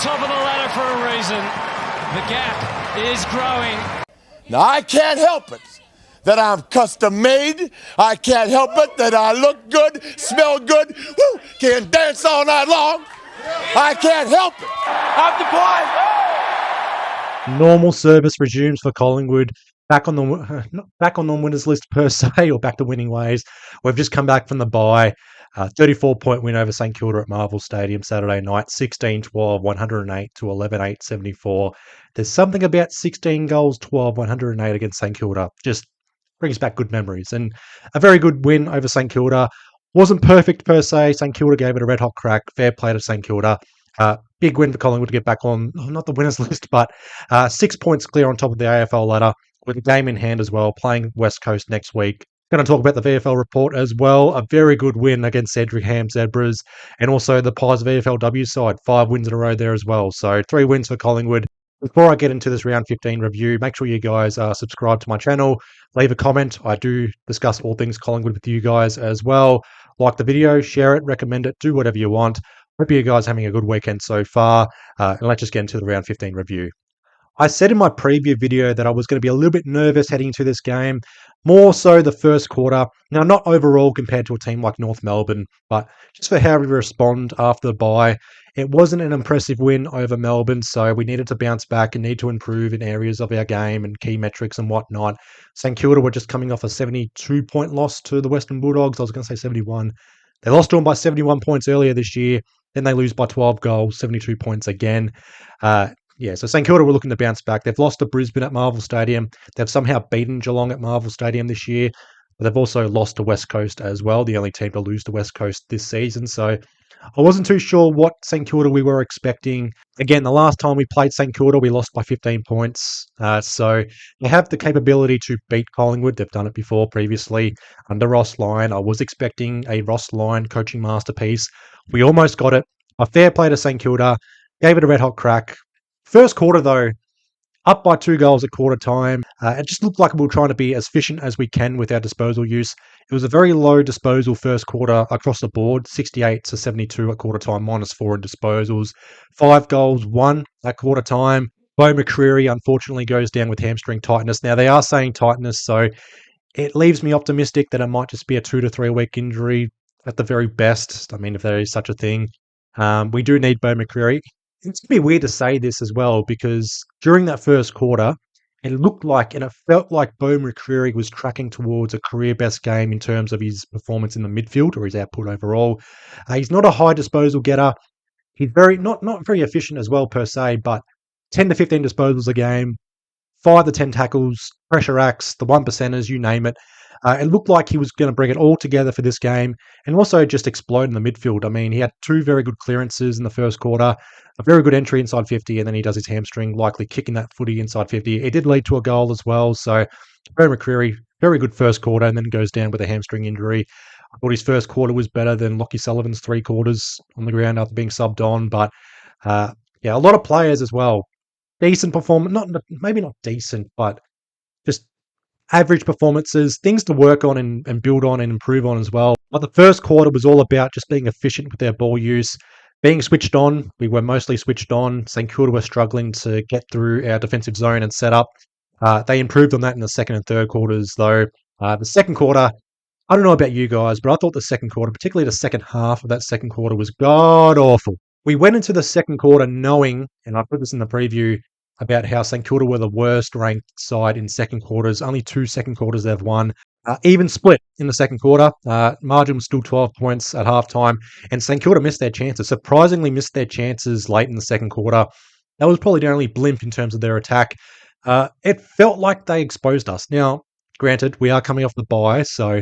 top of the ladder for a reason. The gap is growing. Now, I can't help it that I'm custom made. I can't help it that I look good, smell good, can dance all night long. I can't help it. I'm the boy. Normal service resumes for Collingwood. Back on the winners list per se, or back to winning ways. We've just come back from the bye. 34-point win over St Kilda at Marvel Stadium Saturday night, 16-12, 108 to 11-8, 74. There's something about 16 goals, 12, 108 against St Kilda. Just brings back good memories. And a very good win over St Kilda. Wasn't perfect per se. St Kilda gave it a red-hot crack. Fair play to St Kilda. Big win for Collingwood to get back on, not the winners list, but 6 points clear on top of the AFL ladder with a game in hand as well, playing West Coast next week. Going to talk about the VFL Report as well. A very good win against Cedric Zebras, and also the Pies VFLW side. 5 wins in a row there as well. So 3 wins for Collingwood. Before I get into this round 15 review, make sure you guys subscribe to my channel. Leave a comment. I do discuss all things Collingwood with you guys as well. Like the video, share it, recommend it, do whatever you want. Hope you guys are having a good weekend so far. And let's just get into the round 15 review. I said in my preview video that I was going to be a little bit nervous heading into this game, more so the first quarter. Now, not overall compared to a team like North Melbourne, but just for how we respond after the bye. It wasn't an impressive win over Melbourne, so we needed to bounce back and need to improve in areas of our game and key metrics and whatnot. St Kilda were just coming off a 72-point loss to the Western Bulldogs. I was going to say 71. They lost to them by 71 points earlier this year. Then they lose by 12 goals, 72 points again. So St Kilda were looking to bounce back. They've lost to Brisbane at Marvel Stadium. They've somehow beaten Geelong at Marvel Stadium this year. But they've also lost to West Coast as well, the only team to lose to West Coast this season. So I wasn't too sure what St Kilda we were expecting. Again, the last time we played St Kilda, we lost by 15 points. So they have the capability to beat Collingwood. They've done it before previously under Ross Lyon. I was expecting a Ross Lyon coaching masterpiece. We almost got it. A fair play to St Kilda. Gave it a red-hot crack. First quarter, though, up by 2 goals at quarter time. It just looked like we were trying to be as efficient as we can with our disposal use. It was a very low disposal first quarter across the board, 68 to 72 at quarter time, -4 in disposals. 5 goals, 1 at quarter time. Bo McCreary, unfortunately, goes down with hamstring tightness. Now, they are saying tightness, so it leaves me optimistic that it might just be a 2 to 3 week injury at the very best. I mean, if there is such a thing. We do need Bo McCreary. It's going to be weird to say this as well, because during that first quarter, it looked like and it felt like Bo McCreary was tracking towards a career best game in terms of his performance in the midfield or his output overall. He's not a high disposal getter. He's very not very efficient as well per se, but 10 to 15 disposals a game, 5 to 10 tackles, pressure acts, the 1%ers, you name it. It looked like he was going to bring it all together for this game and also just explode in the midfield. I mean, he had 2 very good clearances in the first quarter, a very good entry inside 50, and then he does his hamstring, likely kicking that footy inside 50. It did lead to a goal as well. So, Barry McCreary, very good first quarter, and then goes down with a hamstring injury. I thought his first quarter was better than Lockie Sullivan's 3 quarters on the ground after being subbed on. But, a lot of players as well. Decent performance, maybe not decent, but just average performances, things to work on and build on and improve on as well. But the first quarter was all about just being efficient with their ball use, being switched on. We were mostly switched on. St Kilda were struggling to get through our defensive zone and set up. They improved on that in the second and third quarters, though. The second quarter, I don't know about you guys, but I thought the second quarter, particularly the second half of that second quarter, was god-awful. We went into the second quarter knowing, and I put this in the preview, about how St Kilda were the worst ranked side in second quarters. Only 2 second quarters they've won. Even split in the second quarter. Margin was still 12 points at halftime. And St Kilda missed their chances. Surprisingly missed their chances late in the second quarter. That was probably the only blimp in terms of their attack. It felt like they exposed us. Now, granted, we are coming off the bye, so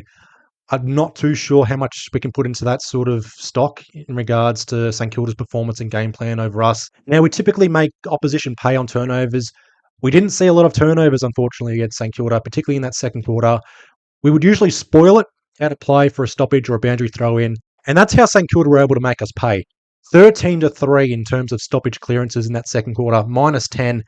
I'm not too sure how much we can put into that sort of stock in regards to St Kilda's performance and game plan over us. Now, we typically make opposition pay on turnovers. We didn't see a lot of turnovers, unfortunately, against St Kilda, particularly in that second quarter. We would usually spoil it out of play for a stoppage or a boundary throw-in, and that's how St Kilda were able to make us pay. 13 to 3 in terms of stoppage clearances in that second quarter, -10.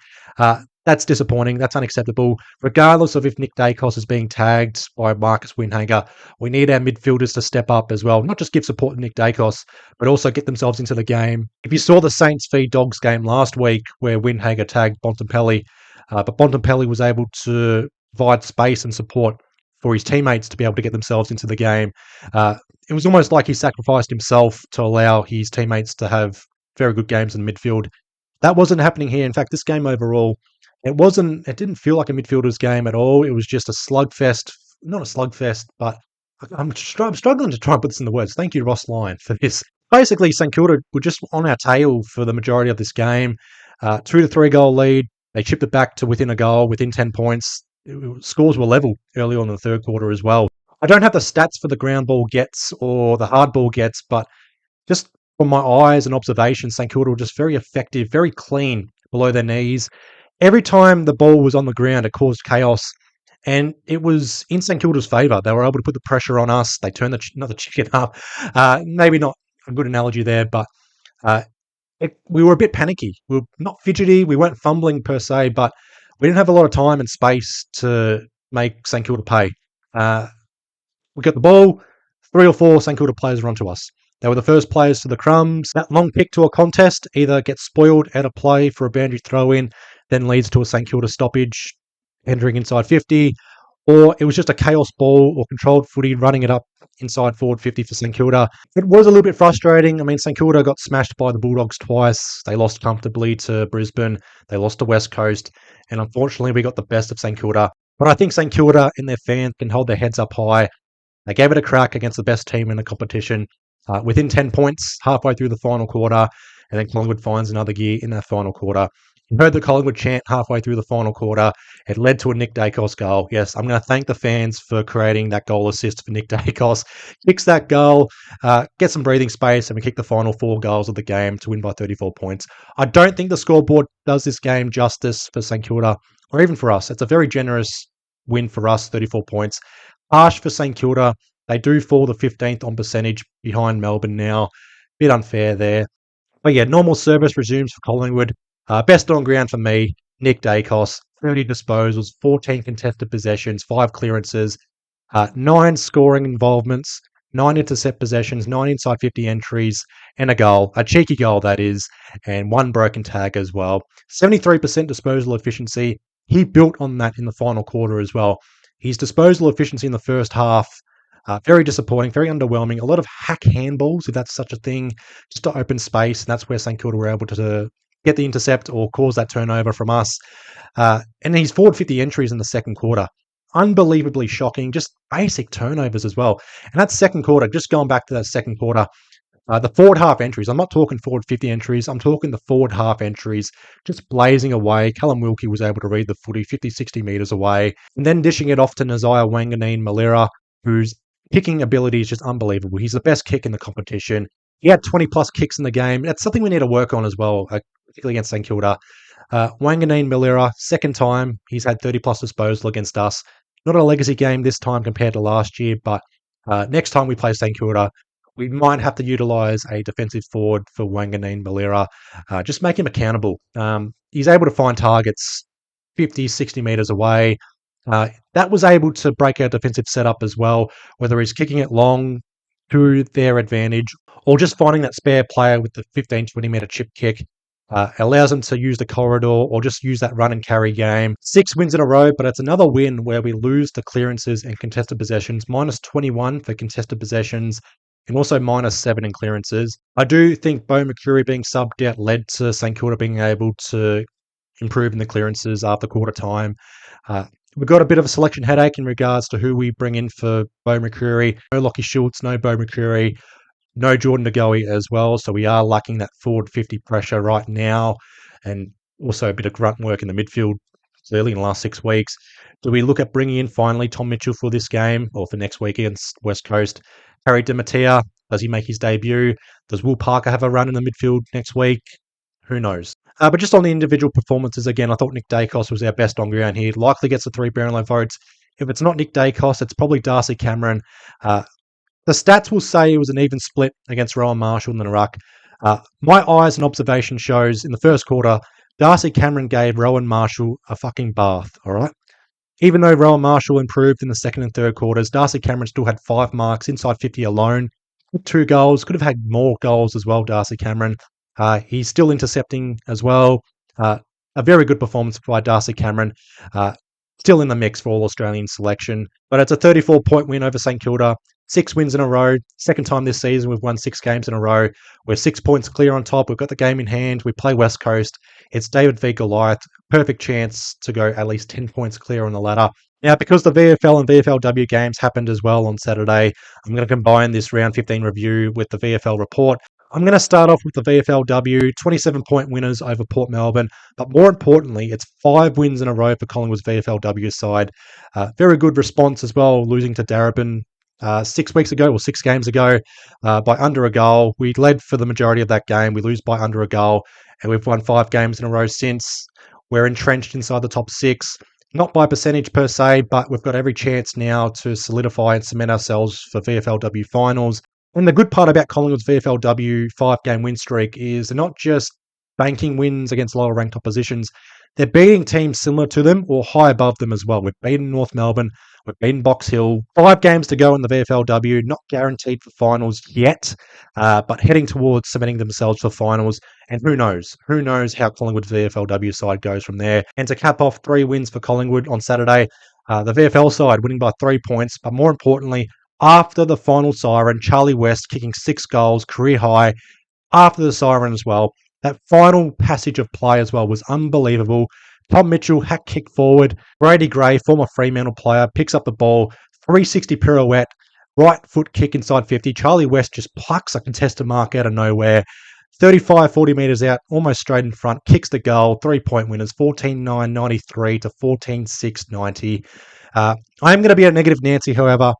That's disappointing. That's unacceptable. Regardless of if Nick Dacos is being tagged by Marcus Windhager, we need our midfielders to step up as well. Not just give support to Nick Dacos, but also get themselves into the game. If you saw the Saints v Dogs game last week where Windhager tagged Bontempelli, but Bontempelli was able to provide space and support for his teammates to be able to get themselves into the game. It was almost like he sacrificed himself to allow his teammates to have very good games in the midfield. That wasn't happening here. In fact, this game overall, it didn't feel like a midfielder's game at all. It was just a slugfest. Not a slugfest, but I'm struggling to try and put this in the words. Thank you, Ross Lyon, for this. Basically, St Kilda were just on our tail for the majority of this game. 2 to 3 goal lead. They chipped it back to within a goal, within 10 points. Scores were level early on in the third quarter as well. I don't have the stats for the ground ball gets or the hard ball gets, but just from my eyes and observations, St Kilda were just very effective, very clean below their knees. Every time the ball was on the ground, it caused chaos, and it was in St Kilda's favour. They were able to put the pressure on us. They turned not the chicken up. Maybe not a good analogy there, but we were a bit panicky. We were not fidgety. We weren't fumbling per se, but we didn't have a lot of time and space to make St Kilda pay. We got the ball. 3 or 4 St Kilda players were onto us. They were the first players to the crumbs. That long kick to a contest either gets spoiled out of play for a boundary throw-in, then leads to a St Kilda stoppage, entering inside 50, or it was just a chaos ball or controlled footy running it up inside forward 50 for St Kilda. It was a little bit frustrating. I mean, St Kilda got smashed by the Bulldogs twice. They lost comfortably to Brisbane. They lost to West Coast, and unfortunately we got the best of St Kilda. But I think St Kilda and their fans can hold their heads up high. They gave it a crack against the best team in the competition. Within 10 points, halfway through the final quarter, and then Collingwood finds another gear in that final quarter. You heard the Collingwood chant halfway through the final quarter. It led to a Nick Dacos goal. Yes, I'm going to thank the fans for creating that goal assist for Nick Dacos. Kicks that goal, gets some breathing space, and we kick the final 4 goals of the game to win by 34 points. I don't think the scoreboard does this game justice for St Kilda, or even for us. It's a very generous win for us, 34 points. Harsh for St Kilda. They do fall the 15th on percentage behind Melbourne now. Bit unfair there. But yeah, normal service resumes for Collingwood. Best on ground for me, Nick Dacos. 30 disposals, 14 contested possessions, 5 clearances, 9 scoring involvements, 9 intercept possessions, 9 inside 50 entries, and a goal. A cheeky goal, that is, and 1 broken tag as well. 73% disposal efficiency. He built on that in the final quarter as well. His disposal efficiency in the first half, very disappointing, very underwhelming. A lot of hack handballs, if that's such a thing, just to open space. And that's where St Kilda were able to get the intercept or cause that turnover from us. And he's forward 50 entries in the second quarter. Unbelievably shocking, just basic turnovers as well. And that second quarter, just going back to that second quarter, the forward half entries, I'm not talking forward 50 entries, I'm talking the forward half entries, just blazing away. Callum Wilkie was able to read the footy 50, 60 metres away, and then dishing it off to Nasiah Wanganeen-Malira, whose kicking ability is just unbelievable. He's the best kick in the competition. He had 20-plus kicks in the game. That's something we need to work on as well, particularly against St Kilda. Wanganeen-Malira, second time, he's had 30-plus disposal against us. Not a legacy game this time compared to last year, but next time we play St Kilda, we might have to utilise a defensive forward for Wanganeen-Malira. Just make him accountable. He's able to find targets 50, 60 metres away. That was able to break our defensive setup as well, whether he's kicking it long to their advantage or just finding that spare player with the 15, 20 metre chip kick. Allows them to use the corridor or just use that run and carry game. 6 wins in a row, but it's another win where we lose the clearances and contested possessions. Minus 21 for contested possessions and also minus 7 in clearances. I do think Bo McCreary being subbed out led to St Kilda being able to improve in the clearances after quarter time. We've got a bit of a selection headache in regards to who we bring in for Bo McCreary. No Lockie Schultz, no Bo McCreary, no Jordan Nagoe as well. So we are lacking that forward 50 pressure right now and also a bit of grunt work in the midfield early in the last 6 weeks. Do we look at bringing in finally Tom Mitchell for this game or for next week against West Coast? Harry DiMattia, does he make his debut? Does Will Parker have a run in the midfield next week? Who knows? But just on the individual performances, again, I thought Nick Dacos was our best on ground here. Likely gets the 3 Brownlow votes. If it's not Nick Dacos, it's probably Darcy Cameron. The stats will say it was an even split against Rowan Marshall and the Ruck. My eyes and observation shows in the first quarter, Darcy Cameron gave Rowan Marshall a fucking bath, all right? Even though Rowan Marshall improved in the second and third quarters, Darcy Cameron still had 5 marks inside 50 alone. 2 goals, could have had more goals as well, Darcy Cameron. He's still intercepting as well. A very good performance by Darcy Cameron. Still in the mix for All-Australian selection. But it's a 34-point win over St Kilda. 6 wins in a row. Second time this season we've won 6 games in a row. We're 6 points clear on top. We've got the game in hand. We play West Coast. It's David v Goliath. Perfect chance to go at least 10 points clear on the ladder. Now, because the VFL and VFLW games happened as well on Saturday, I'm going to combine this round 15 review with the VFL report. I'm going to start off with the VFLW, 27-point winners over Port Melbourne, but more importantly, it's 5 wins in a row for Collingwood's VFLW side. Very good response as well, losing to Darebin 6 weeks ago, or 6 games ago, by under a goal. We led for the majority of that game. We lose by under a goal, and we've won 5 games in a row since. We're entrenched inside the top 6. Not by percentage per se, but we've got every chance now to solidify and cement ourselves for VFLW finals. And the good part about Collingwood's VFLW 5-game win streak is they're not just banking wins against lower ranked oppositions, they're beating teams similar to them or high above them as well. We've beaten North Melbourne, we've beaten Box Hill. 5 games to go in the VFLW, not guaranteed for finals yet, but heading towards cementing themselves for finals. And who knows? Who knows how Collingwood's VFLW side goes from there. And to cap off 3 wins for Collingwood on Saturday, the VFL side winning by 3 points, but more importantly, after the final siren, Charlie West kicking 6 goals, career high, after the siren as well. That final passage of play as well was unbelievable. Tom Mitchell, hack kick forward. Brady Gray, former Fremantle player, picks up the ball, 360 pirouette, right foot kick inside 50. Charlie West just plucks a contested mark out of nowhere. 35, 40 metres out, almost straight in front, kicks the goal, 3-point winners, 14-9-93 to 14-6-90. I am going to be a negative Nancy, however.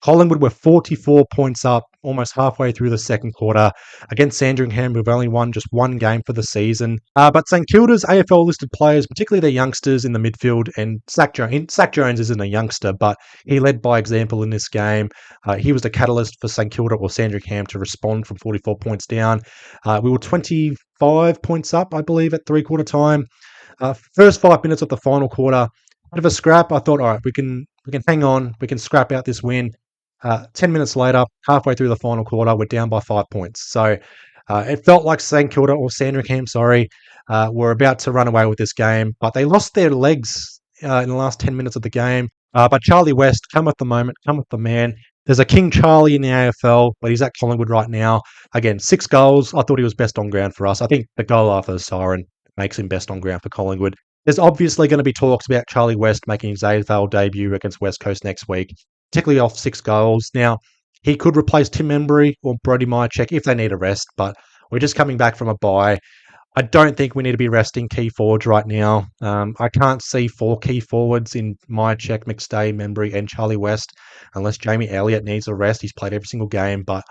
Collingwood were 44 points up almost halfway through the second quarter against Sandringham, who've only won just 1 game for the season. But St Kilda's AFL-listed players, particularly their youngsters in the midfield, and Zach Jones isn't a youngster, but he led by example in this game. He was the catalyst for St Kilda or Sandringham to respond from 44 points down. We were 25 points up, I believe, at three-quarter time. First 5 minutes of the final quarter, bit of a scrap. I thought, all right, we can hang on, we can scrap out this win. 10 minutes later, halfway through the final quarter, we're down by 5 points. So it felt like St Kilda or Sandringham, were about to run away with this game, but they lost their legs in the last 10 minutes of the game. But Charlie West, come with the moment, come with the man. There's a King Charlie in the AFL, but he's at Collingwood right now. Again, 6 goals. I thought he was best on ground for us. I think the goal after the siren makes him best on ground for Collingwood. There's obviously going to be talks about Charlie West making his AFL debut against West Coast next week, particularly off 6 goals. Now, he could replace Tim Embry or Brody Myercheck if they need a rest, but we're just coming back from a bye. I don't think we need to be resting key forwards right now. I can't see 4 key forwards in Myercheck, McStay, Embry, and Charlie West unless Jamie Elliott needs a rest. He's played every single game, but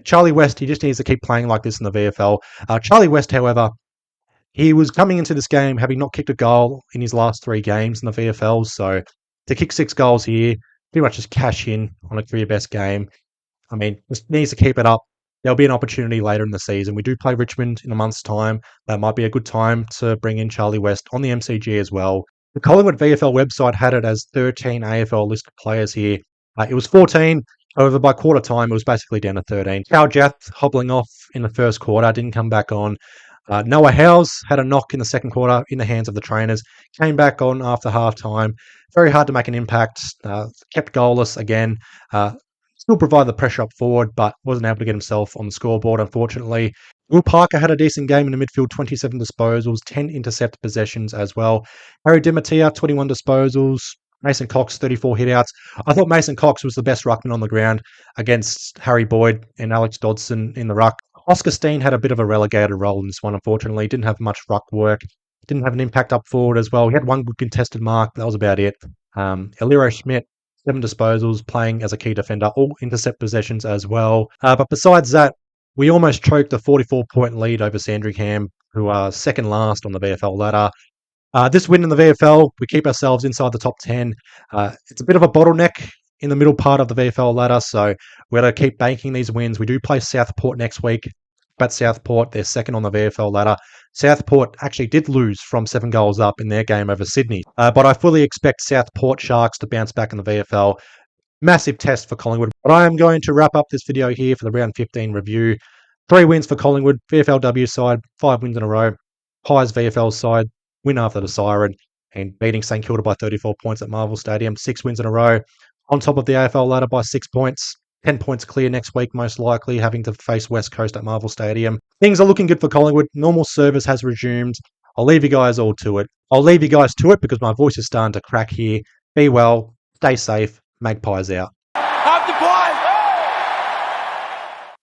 Charlie West, he just needs to keep playing like this in the VFL. Charlie West, however, he was coming into this game having not kicked a goal in his last 3 games in the VFL, so to kick 6 goals here, pretty much just cash in on a career best game. I mean, just needs to keep it up. There'll be an opportunity later in the season. We do play Richmond in a month's time. That might be a good time to bring in Charlie West on the MCG as well. The Collingwood VFL website had it as 13 AFL listed players here. It was 14. However, by quarter time, it was basically down to 13. Cal Jath hobbling off in the first quarter, didn't come back on. Noah Howes had a knock in the second quarter in the hands of the trainers, came back on after half-time. Very hard to make an impact, kept goalless again, still provided the pressure up forward, but wasn't able to get himself on the scoreboard, unfortunately. Will Parker had a decent game in the midfield, 27 disposals, 10 intercept possessions as well. Harry Dimatia, 21 disposals. Mason Cox, 34 hitouts. I thought Mason Cox was the best ruckman on the ground against Harry Boyd and Alex Dodson in the ruck. Oscar Steen had a bit of a relegated role in this one, unfortunately. Didn't have much ruck work. Didn't have an impact up forward as well. He had 1 good contested mark. That was about it. Eliro Schmidt, 7 disposals, playing as a key defender. All intercept possessions as well. But besides that, we almost choked a 44-point lead over Sandringham, who are second last on the VFL ladder. This win in the VFL, we keep ourselves inside the top 10. It's a bit of a bottleneck in the middle part of the VFL ladder, so we're going to keep banking these wins. We do play Southport next week. But Southport, they're second on the VFL ladder. Southport actually did lose from 7 goals up in their game over Sydney. But I fully expect Southport Sharks to bounce back in the VFL. Massive test for Collingwood. But I am going to wrap up this video here for the round 15 review. 3 wins for Collingwood, VFLW side, 5 wins in a row. Pies VFL side, win after the siren, and beating St Kilda by 34 points at Marvel Stadium, 6 wins in a row. On top of the AFL ladder by 6 points. 10 points clear next week, most likely, having to face West Coast at Marvel Stadium. Things are looking good for Collingwood. Normal service has resumed. I'll leave you guys all to it. I'll leave you guys to it because my voice is starting to crack here. Be well, stay safe, Magpies out.